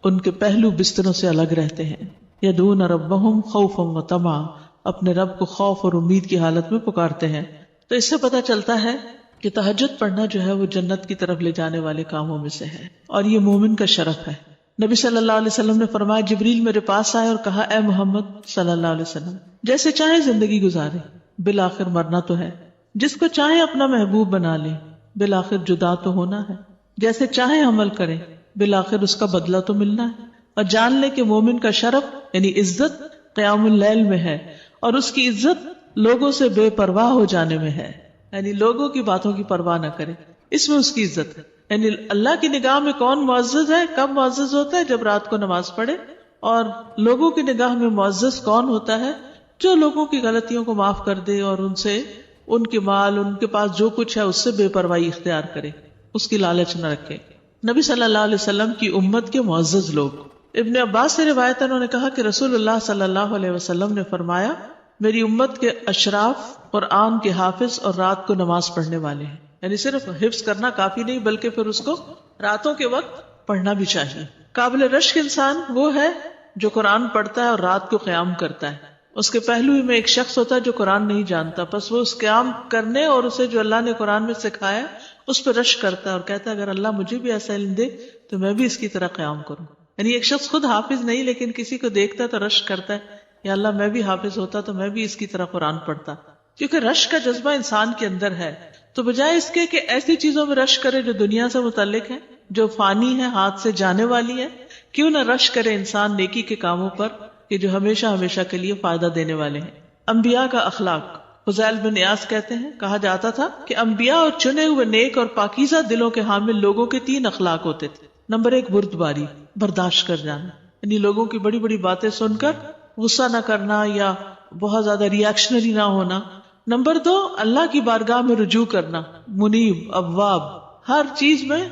ان کے پہلو بستروں سے الگ رہتے ہیں. یدعون ربہم خوفا وطمعا. اپنے رب کو خوف اور امید کی حالت میں پکارتے ہیں. تو اس سے پتہ چلتا ہے کہ تہجد پڑھنا جو ہے وہ جنت کی طرف لے جانے والے کاموں میں سے ہے، اور یہ مومن کا شرف ہے. نبی صلی اللہ علیہ وسلم نے فرمایا جبریل میرے پاس آئے اور کہا اے محمد صلی اللہ علیہ وسلم جیسے چاہے زندگی گزارے، بالآخر مرنا تو ہے. جس کو چاہے اپنا محبوب بنا لے، بالآخر جدا تو ہونا ہے. جیسے چاہے عمل کرے، بالآخر اس کا بدلہ تو ملنا ہے. اور جان لے کہ مومن کا شرف یعنی عزت قیام اللیل میں ہے، اور اس کی عزت لوگوں سے بے پرواہ ہو جانے میں ہے. یعنی لوگوں کی باتوں کی پرواہ نہ کرے، اس میں اس کی عزت ہے. یعنی اللہ کی نگاہ میں کون معزز ہے، کب معزز ہوتا ہے؟ جب رات کو نماز پڑھے. اور لوگوں کی نگاہ میں معزز کون ہوتا ہے؟ جو لوگوں کی غلطیوں کو معاف کر دے اور ان سے ان کے مال، ان کے پاس جو کچھ ہے اس سے بے پرواہی اختیار کرے، اس کی لالچ نہ رکھے. نبی صلی اللہ علیہ وسلم کی امت کے معزز لوگ. ابن عباس سے روایت ہے انہوں نے کہا کہ رسول اللہ صلی اللہ علیہ وسلم نے فرمایا میری امت کے اشراف قرآن کے حافظ اور رات کو نماز پڑھنے والے ہیں. یعنی صرف حفظ کرنا کافی نہیں بلکہ پھر اس کو راتوں کے وقت پڑھنا بھی چاہیے. قابل رشک انسان وہ ہے جو قرآن پڑھتا ہے اور رات کو قیام کرتا ہے. اس کے پہلو میں ایک شخص ہوتا ہے جو قرآن نہیں جانتا، بس وہ اس قیام کرنے اور اسے جو اللہ نے قرآن میں سکھایا اس پہ رشک کرتا ہے اور کہتا ہے اگر اللہ مجھے بھی ایسا علم دے تو میں بھی اس کی طرح قیام کروں. یعنی ایک شخص خود حافظ نہیں لیکن کسی کو دیکھتا ہے تو رشک کرتا ہے یا اللہ میں بھی حافظ ہوتا تو میں بھی اس کی طرح قرآن پڑھتا. کیونکہ رشک کا جذبہ انسان کے اندر ہے، تو بجائے اس کے کہ ایسی چیزوں میں رشک کرے جو دنیا سے متعلق ہے، جو فانی ہے، ہاتھ سے جانے والی ہے، کیوں نہ رشک کرے انسان نیکی کے کاموں پر کہ جو ہمیشہ ہمیشہ کے لیے فائدہ دینے والے ہیں. انبیاء کا اخلاق. فضیل بن عیاض کہتے ہیں کہا جاتا تھا کہ انبیاء اور چنے ہوئے نیک اور پاکیزہ دلوں کے حامل لوگوں کے 3 اخلاق ہوتے تھے. نمبر 1 بردباری، برداشت کر جانا، یعنی لوگوں کی بڑی بڑی باتیں سن کر غصہ نہ کرنا یا بہت زیادہ ریاکشنری نہ ہونا. نمبر 2 اللہ کی بارگاہ میں رجوع کرنا، منیب، اواب، ہر چیز میں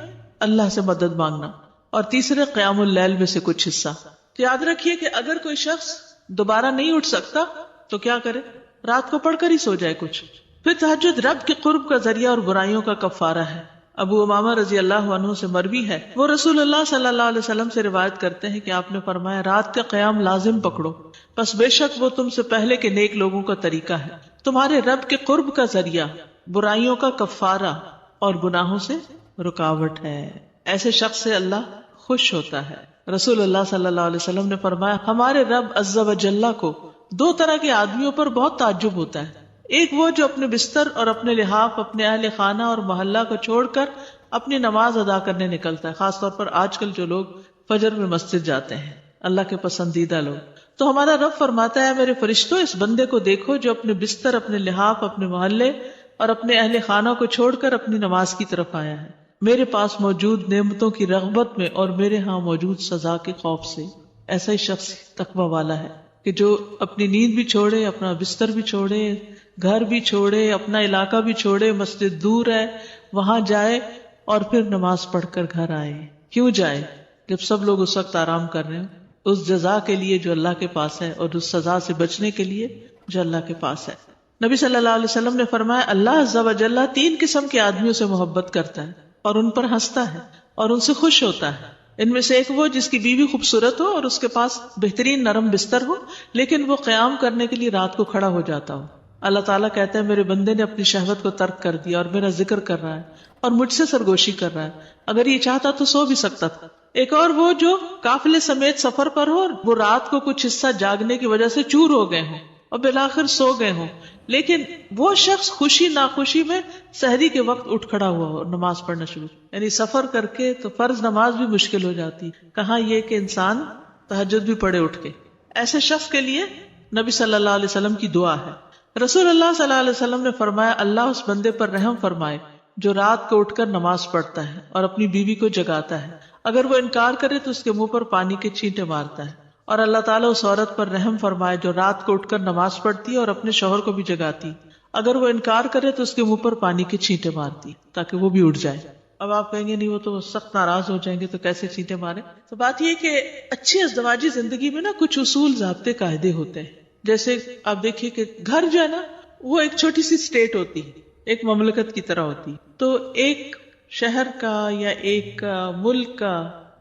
اللہ سے مدد مانگنا. اور تیسرے قیام اللیل میں سے کچھ حصہ. تو یاد رکھیے کہ اگر کوئی شخص دوبارہ نہیں اٹھ سکتا تو کیا کرے؟ رات کو پڑھ کر ہی سو جائے کچھ. پھر تہجد رب کے قرب کا ذریعہ اور برائیوں کا کفارہ ہے. ابو امامہ رضی اللہ عنہ سے مروی ہے، وہ رسول اللہ صلی اللہ علیہ وسلم سے روایت کرتے ہیں کہ آپ نے فرمایا رات کا قیام لازم پکڑو، پس بے شک وہ تم سے پہلے کے نیک لوگوں کا طریقہ ہے، تمہارے رب کے قرب کا ذریعہ، برائیوں کا کفارہ اور گناہوں سے رکاوٹ ہے. ایسے شخص سے اللہ خوش ہوتا ہے. رسول اللہ صلی اللہ علیہ وسلم نے فرمایا ہمارے رب عز و جل کو 2 طرح کے آدمیوں پر بہت تعجب ہوتا ہے. ایک وہ جو اپنے بستر اور اپنے لحاف، اپنے اہل خانہ اور محلہ کو چھوڑ کر اپنی نماز ادا کرنے نکلتا ہے، خاص طور پر آج کل جو لوگ فجر میں مسجد جاتے ہیں، اللہ کے پسندیدہ لوگ. تو ہمارا رب فرماتا ہے میرے فرشتوں اس بندے کو دیکھو جو اپنے بستر، اپنے لحاف، اپنے محلے اور اپنے اہل خانہ کو چھوڑ کر اپنی نماز کی طرف آیا ہے، میرے پاس موجود نعمتوں کی رغبت میں اور میرے ہاں موجود سزا کے خوف سے. ایسا ہی شخص تقوی والا ہے کہ جو اپنی نیند بھی چھوڑے، اپنا بستر بھی چھوڑے، گھر بھی چھوڑے، اپنا علاقہ بھی چھوڑے، مسجد دور ہے وہاں جائے اور پھر نماز پڑھ کر گھر آئے. کیوں جائے؟ جب سب لوگ اس وقت آرام کر رہے ہیں، اس جزا کے لیے جو اللہ کے پاس ہے اور اس سزا سے بچنے کے لیے جو اللہ کے پاس ہے. نبی صلی اللہ علیہ وسلم نے فرمایا اللہ عز و جل 3 قسم کے آدمیوں سے محبت کرتا ہے اور ان پر ہنستا ہے اور ان سے خوش ہوتا ہے. ان میں سے ایک وہ جس کی بیوی خوبصورت ہو اور اس کے پاس بہترین نرم بستر ہو، لیکن وہ قیام کرنے کے لیے رات کو کھڑا ہو جاتا ہو. اللہ تعالیٰ کہتے ہیں میرے بندے نے اپنی شہوت کو ترک کر دیا اور میرا ذکر کر رہا ہے اور مجھ سے سرگوشی کر رہا ہے، اگر یہ چاہتا تو سو بھی سکتا تھا. ایک اور وہ جو قافلے سمیت سفر پر ہو اور وہ رات کو کچھ حصہ جاگنے کی وجہ سے چور ہو گئے ہوں اور بالآخر سو گئے ہوں، لیکن وہ شخص خوشی ناخوشی میں سحری کے وقت اٹھ کھڑا ہوا اور نماز پڑھنا شروع. یعنی سفر کر کے تو فرض نماز بھی مشکل ہو جاتی، کہاں یہ کہ انسان تہجد بھی پڑھے اٹھ کے. ایسے شخص کے لیے نبی صلی اللہ علیہ وسلم کی دعا ہے. رسول اللہ صلی اللہ علیہ وسلم نے فرمایا اللہ اس بندے پر رحم فرمائے جو رات کو اٹھ کر نماز پڑھتا ہے اور اپنی بیوی کو جگاتا ہے، اگر وہ انکار کرے تو اس کے منہ پر پانی کے چھینٹے مارتا ہے. اور اللہ تعالیٰ اس عورت پر رحم فرمائے جو رات کو اٹھ کر نماز پڑھتی ہے اور اپنے شوہر کو بھی جگاتی، اگر وہ انکار کرے تو اس کے منہ پر پانی کے چھینٹے مارتی تاکہ وہ بھی اٹھ جائے. اب آپ کہیں گے نہیں وہ تو سخت ناراض ہو جائیں گے تو کیسے چھینٹے مارے؟ تو بات یہ کہ اچھی ازدواجی زندگی میں نا کچھ اصول، ضابطے، قاعدے ہوتے ہیں. جیسے آپ دیکھیے کہ گھر جو ہے نا وہ ایک چھوٹی سی اسٹیٹ ہوتی ہے، ایک مملکت کی طرح ہوتی. تو ایک شہر کا یا ایک ملک کا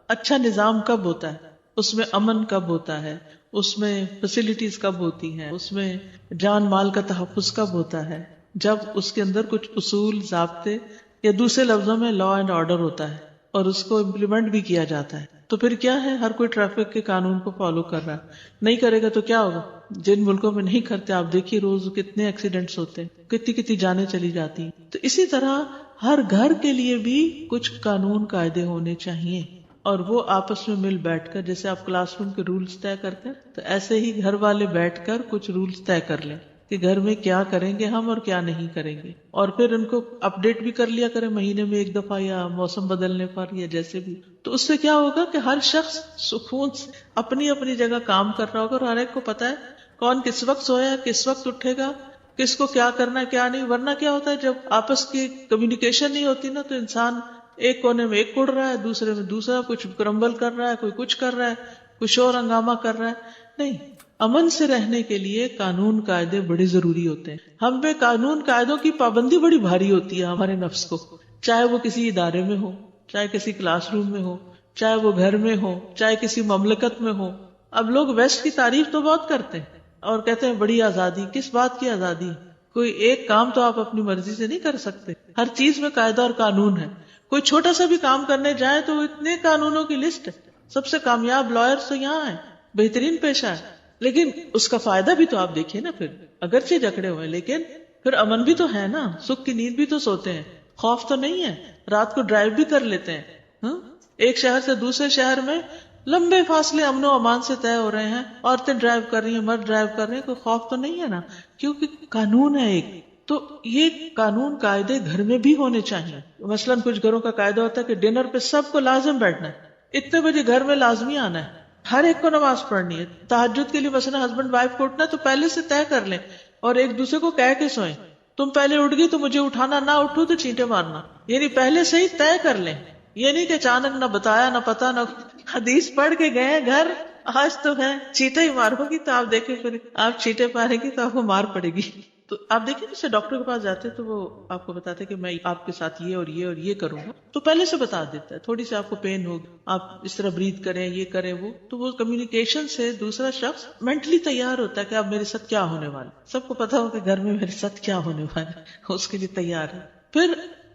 اچھا نظام کب ہوتا ہے؟ اس میں امن کب ہوتا ہے، اس میں فیسلٹیز کب ہوتی ہیں، اس میں جان مال کا تحفظ کب ہوتا ہے؟ جب اس کے اندر کچھ اصول، ضابطے یا دوسرے لفظوں میں لا اینڈ آرڈر ہوتا ہے اور اس کو امپلیمنٹ بھی کیا جاتا ہے. تو پھر کیا ہے، ہر کوئی ٹریفک کے قانون کو فالو کر رہا ہے. نہیں کرے گا تو کیا ہوگا؟ جن ملکوں میں نہیں کرتے آپ دیکھیے روز کتنے ایکسیڈنٹس ہوتے ہیں، کتنی جانیں چلی جاتی ہیں. تو اسی طرح ہر گھر کے لیے بھی کچھ قانون قاعدے ہونے چاہیے اور وہ آپس میں مل بیٹھ کر، جیسے آپ کلاس روم کے رولز طے کرتے ہیں تو ایسے ہی گھر والے بیٹھ کر کچھ رولز طے کر لیں کہ گھر میں کیا کریں گے ہم اور کیا نہیں کریں گے، اور پھر ان کو اپڈیٹ بھی کر لیا کریں مہینے میں 1 دفعہ یا موسم بدلنے پر یا جیسے بھی. تو اس سے کیا ہوگا کہ ہر شخص سکون سے اپنی اپنی جگہ کام کر رہا ہوگا اور ہر ایک کو پتا ہے کون کس وقت سویا، کس وقت اٹھے گا، کس کو کیا کرنا ہے کیا نہیں. ورنہ کیا ہوتا ہے جب آپس کی کمیونیکیشن نہیں ہوتی نا تو انسان ایک کونے میں ایک اڑ رہا ہے، دوسرے میں دوسرا کچھ کرمبل کر رہا ہے، کوئی کچھ کر رہا ہے، کوئی شور ہنگامہ کر رہا ہے. نہیں، امن سے رہنے کے لیے قانون قاعدے بڑے ضروری ہوتے ہیں. ہم پہ قانون قاعدوں کی پابندی بڑی بھاری ہوتی ہے ہمارے نفس کو، چاہے وہ کسی ادارے میں ہو، چاہے کسی کلاس روم میں ہو، چاہے وہ گھر میں ہو، چاہے کسی مملکت میں ہو. اب لوگ ویسٹ کی تعریف تو بہت کرتے ہیں اور کہتے ہیں بڑی آزادی. کس بات کی آزادی؟ کوئی ایک کام تو آپ اپنی مرضی سے نہیں کر سکتے، ہر چیز میں قاعدہ اور قانون ہے. کوئی چھوٹا سا بھی کام کرنے جائے تو اتنے قانونوں کی لسٹ ہے. سب سے کامیاب لائر تو یہاں ہے، بہترین پیشہ ہے، لیکن اس کا فائدہ بھی تو آپ دیکھیے نا، پھر اگرچہ جکڑے ہوئے لیکن پھر امن بھی تو ہے نا، سکھ کی نیند بھی تو سوتے ہیں، خوف تو نہیں ہے، رات کو ڈرائیو بھی کر لیتے ہیں. ہاں، ایک شہر سے دوسرے شہر میں لمبے فاصلے امن و امان سے طے ہو رہے ہیں، عورتیں ڈرائیو کر رہی ہیں، مرد ڈرائیو کر رہے ہیں، کوئی خوف تو نہیں ہے نا، کیونکہ قانون ہے ایک. تو یہ قانون قاعدے گھر میں بھی ہونے چاہیے. مثلاً کچھ گھروں کا قاعدہ ہوتا ہے کہ ڈنر پہ سب کو لازم بیٹھنا ہے، اتنے بجے گھر میں لازمی آنا ہے، ہر ایک کو نماز پڑھنی ہے. تہجد کے لیے مثلا ہسبینڈ وائف کو اٹھنا ہے تو پہلے سے طے کر لیں اور ایک دوسرے کو کہہ کے سوئیں، تم پہلے اٹھ گئی تو مجھے اٹھانا، نہ اٹھو تو چینٹے مارنا. یعنی پہلے سے ہی طے کر لیں، یہ نہیں کہ اچانک نہ بتایا نہ پتا نہ حدیث پڑھ کے گئے گھر، آج تو ہے چیٹے ہی مارو گی تو آپ دیکھیں پھر آپ چیٹے پاریں گی تو آپ کو مار پڑے گی. تو آپ دیکھیں جیسے ڈاکٹر کے پاس جاتے تو وہ آپ کو بتاتے کہ میں آپ کے ساتھ یہ اور یہ اور یہ کروں گا، تو پہلے سے بتا دیتا ہے تھوڑی سی آپ کو پین ہوگی، آپ اس طرح بریتھ کریں، یہ کریں وہ، تو وہ کمیونیکیشن سے دوسرا شخص مینٹلی تیار ہوتا ہے کہ اب میرے ساتھ کیا ہونے والا. سب کو پتا ہو کہ گھر میں میرے ساتھ کیا ہونے والا ہے، اس کے لیے تیار ہے. پھر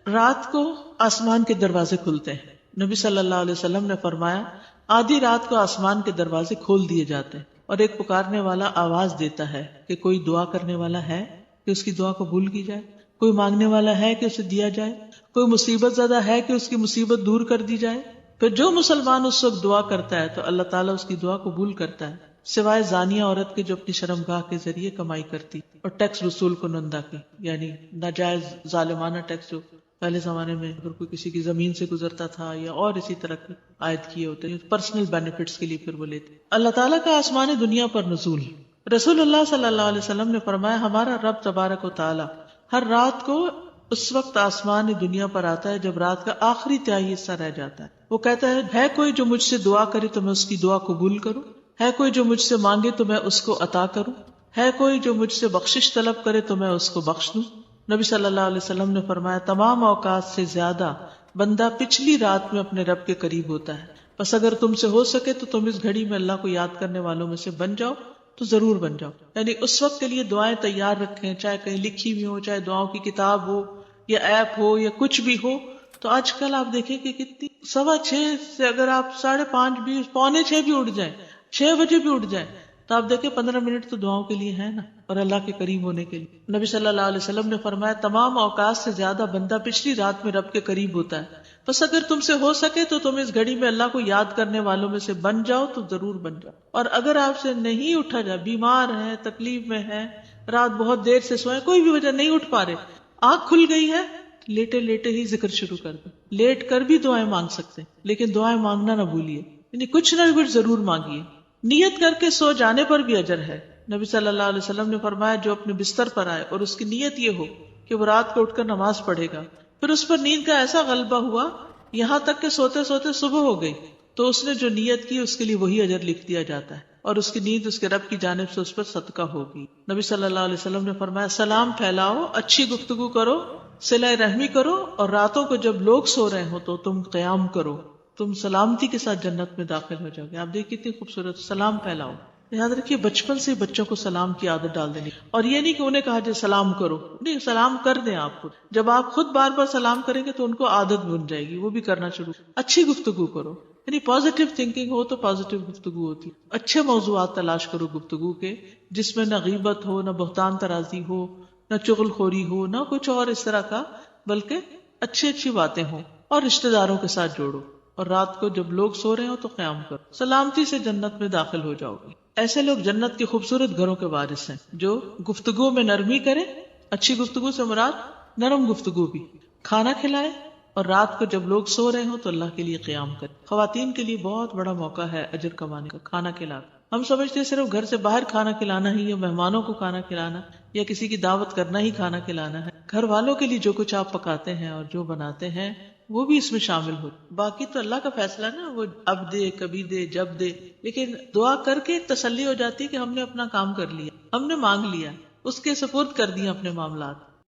رات کو آسمان کے دروازے کھلتے ہیں. نبی صلی اللہ علیہ وسلم نے فرمایا آدھی رات کو آسمان کے دروازے کھول دیے جاتے ہیں اور ایک پکارنے والا آواز دیتا ہے کہ کوئی دعا کرنے والا ہے کہ اس کی دعا قبول کی جائے، کوئی مانگنے والا ہے کہ اسے دیا جائے، کوئی مصیبت زدہ ہے کہ اس کی مصیبت دور کر دی جائے. پھر جو مسلمان اس وقت دعا کرتا ہے تو اللہ تعالیٰ اس کی دعا قبول کرتا ہے، سوائے زانیہ عورت کے جو اپنی شرمگاہ کے ذریعے کمائی کرتی اور ٹیکس رسول کنندہ کی، یعنی ناجائز ظالمانہ ٹیکس جو پہلے زمانے میں اگر کوئی کسی کی زمین سے گزرتا تھا یا اور اسی طرح کی عائد کیے ہوتے ہیں پرسنل بینیفٹس کے لیے، پھر وہ لیتے. اللہ تعالیٰ کا آسمان دنیا پر نزول. رسول اللہ صلی اللہ علیہ وسلم نے فرمایا ہمارا رب تبارک و تعالیٰ ہر رات کو اس وقت آسمان دنیا پر آتا ہے جب رات کا آخری تہائی حصہ رہ جاتا ہے. وہ کہتا ہے کوئی جو مجھ سے دعا کرے تو میں اس کی دعا قبول کروں، ہے کوئی جو مجھ سے مانگے تو میں اس کو عطا کروں، ہے کوئی جو مجھ سے بخشش طلب کرے تو میں اس کو بخش دوں. نبی صلی اللہ علیہ وسلم نے فرمایا تمام اوقات سے زیادہ بندہ پچھلی رات میں اپنے رب کے قریب ہوتا ہے، بس اگر تم سے ہو سکے تو تم اس گھڑی میں اللہ کو یاد کرنے والوں میں سے بن جاؤ تو ضرور بن جاؤ. یعنی اس وقت کے لیے دعائیں تیار رکھیں، چاہے کہیں لکھی ہوئی ہو، چاہے دعاؤں کی کتاب ہو یا ایپ ہو یا کچھ بھی ہو. تو آج کل آپ دیکھیں کہ کتنی 6:15 سے اگر آپ 5:30 بھی 5:45 بھی اٹھ جائیں، 6 بجے بھی اٹھ جائیں تو آپ دیکھیں 15 منٹ تو دعاؤں کے لیے ہے نا، اور اللہ کے قریب ہونے کے لیے. نبی صلی اللہ علیہ وسلم نے فرمایا تمام اوقات سے زیادہ بندہ پچھلی رات میں رب کے قریب ہوتا ہے، بس اگر تم سے ہو سکے تو تم اس گھڑی میں اللہ کو یاد کرنے والوں میں سے بن جاؤ تو ضرور بن جاؤ. اور اگر آپ سے نہیں اٹھا جائے، بیمار ہیں، تکلیف میں ہیں، رات بہت دیر سے سوئے، کوئی بھی وجہ نہیں اٹھ پا رہے، آنکھ کھل گئی ہے، لیٹے لیٹے ہی ذکر شروع کر دیں. لیٹ کر بھی دعائیں مانگ سکتے ہیں لیکن دعائیں مانگنا نہ بھولیے، یعنی کچھ نہ کچھ ضرور مانگیے. نیت کر کے سو جانے پر بھی اجر ہے. نبی صلی اللہ علیہ وسلم نے فرمایا جو اپنے بستر پر آئے اور اس کی نیت یہ ہو کہ وہ رات کو اٹھ کر نماز پڑھے گا، پھر اس پر نیند کا ایسا غلبہ ہوا یہاں تک کہ سوتے سوتے صبح ہو گئی، تو اس نے جو نیت کی اس کے لیے وہی اجر لکھ دیا جاتا ہے اور اس کی نیند اس کے رب کی جانب سے اس پر صدقہ ہوگی. نبی صلی اللہ علیہ وسلم نے فرمایا سلام پھیلاؤ، اچھی گفتگو کرو، صلہ رحمی کرو، اور راتوں کو جب لوگ سو رہے ہو تو تم قیام کرو، تم سلامتی کے ساتھ جنت میں داخل ہو جاؤ گے. آپ دیکھیں کتنی خوبصورت سلام پھیلاؤ. یاد رکھیے بچپن سے بچوں کو سلام کی عادت ڈال دینی، اور یہ نہیں کہ انہیں کہا جائے سلام کرو، نہیں، سلام کر دیں. آپ خود جب آپ خود بار بار سلام کریں گے تو ان کو عادت بن جائے گی، وہ بھی کرنا شروع. اچھی گفتگو کرو، یعنی پازیٹیو تھنکنگ ہو تو پازیٹیو گفتگو ہوتی. اچھے موضوعات تلاش کرو گفتگو کے جس میں نہ غیبت ہو، نہ بہتان ترازی ہو، نہ چغل خوری ہو، نہ کچھ اور اس طرح کا، بلکہ اچھی باتیں ہوں. اور رشتہ داروں کے ساتھ جوڑو، اور رات کو جب لوگ سو رہے ہو تو قیام کرو، سلامتی سے جنت میں داخل ہو جاؤ گے. ایسے لوگ جنت کے خوبصورت گھروں کے وارث ہیں جو گفتگو میں نرمی کرے. اچھی گفتگو سے مراد نرم گفتگو بھی، کھانا کھلائے، اور رات کو جب لوگ سو رہے ہوں تو اللہ کے لیے قیام کرے. خواتین کے لیے بہت بڑا موقع ہے اجر کمانے کا، کھانا کھلا. ہم سمجھتے ہیں صرف گھر سے باہر کھانا کھلانا ہی، یا مہمانوں کو کھانا کھلانا، یا کسی کی دعوت کرنا ہی کھانا کھلانا ہے. گھر والوں کے لیے جو کچھ آپ پکاتے ہیں اور جو بناتے ہیں وہ بھی اس میں شامل ہو. باقی تو اللہ کا فیصلہ نا، وہ اب دے، کبھی دے، جب دے، لیکن دعا کر کے ایک تسلی ہو جاتی ہے کہ ہم نے اپنا کام کر لیا، ہم نے مانگ لیا، اس کے سپرد کر دیا اپنے معاملات.